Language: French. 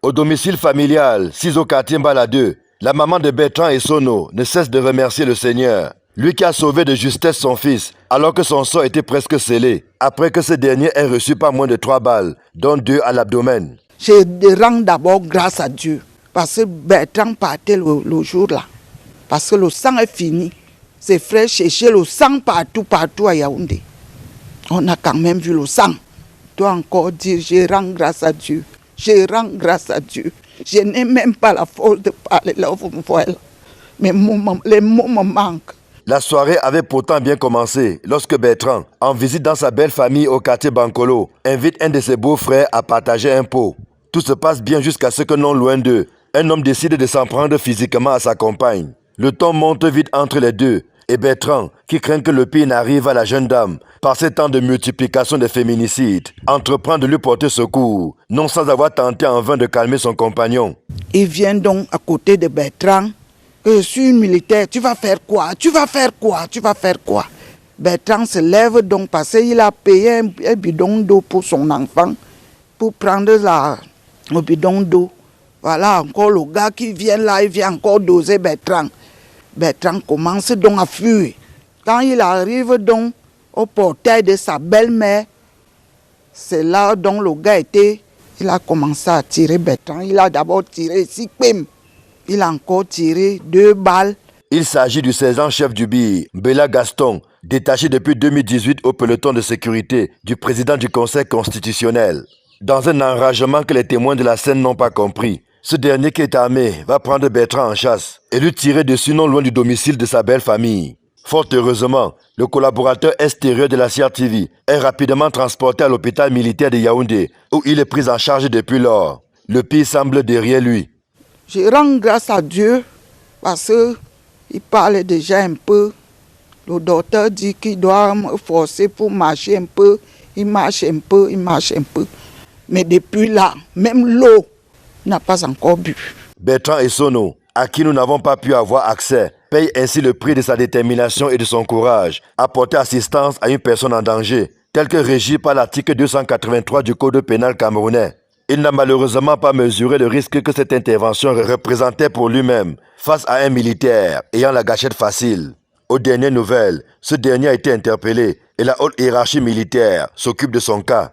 Au domicile familial, 6 au quartier Mbala 2, la maman de Bertrand Essono ne cesse de remercier le Seigneur. Lui qui a sauvé de justesse son fils, alors que son sort était presque scellé, après que ce dernier ait reçu pas moins de 3 balles, dont 2 à l'abdomen. Je rends d'abord grâce à Dieu, parce que Bertrand partait le jour-là. Parce que le sang est fini. Ses frères cherchaient le sang partout à Yaoundé. On a quand même vu le sang. Je dois encore dire, je rends grâce à Dieu. Je rends grâce à Dieu. Je n'ai même pas la force de parler là, vous me voyez là. Mais les mots me manquent. La soirée avait pourtant bien commencé lorsque Bertrand, en visite dans sa belle famille au quartier Bankolo, invite un de ses beaux-frères à partager un pot. Tout se passe bien jusqu'à ce que non loin d'eux, un homme décide de s'en prendre physiquement à sa compagne. Le ton monte vite entre les deux et Bertrand, qui craint que le pire n'arrive à la jeune dame, par ces temps de multiplication des féminicides, entreprend de lui porter secours, non sans avoir tenté en vain de calmer son compagnon. Il vient donc à côté de Bertrand. Je suis une militaire, tu vas faire quoi? Tu vas faire quoi? Tu vas faire quoi? Bertrand se lève donc parce qu'il a payé un bidon d'eau pour son enfant, pour prendre le bidon d'eau. Voilà encore le gars qui vient là, il vient encore doser Bertrand. Bertrand commence donc à fuir. Quand il arrive donc au portail de sa belle-mère, c'est là donc le gars il a commencé à tirer Bertrand. Il a d'abord tiré 6 pim. Il a encore tiré 2 balles. Il s'agit du sergent chef du BIR, Bella Gaston, détaché depuis 2018 au peloton de sécurité du président du Conseil constitutionnel. Dans un enragement que les témoins de la scène n'ont pas compris, ce dernier qui est armé va prendre Bertrand en chasse et lui tirer dessus non loin du domicile de sa belle famille. Fort heureusement, le collaborateur extérieur de la CRTV est rapidement transporté à l'hôpital militaire de Yaoundé, où il est pris en charge depuis lors. Le pire semble derrière lui. Je rends grâce à Dieu parce qu'il parle déjà un peu. Le docteur dit qu'il doit me forcer pour marcher un peu. Il marche un peu, il marche un peu. Mais depuis là, même l'eau n'a pas encore bu. Bertrand Essono, à qui nous n'avons pas pu avoir accès, paye ainsi le prix de sa détermination et de son courage à porter assistance à une personne en danger, tel que régi par l'article 283 du Code pénal camerounais. Il n'a malheureusement pas mesuré le risque que cette intervention représentait pour lui-même face à un militaire ayant la gâchette facile. Aux dernières nouvelles, ce dernier a été interpellé et la haute hiérarchie militaire s'occupe de son cas.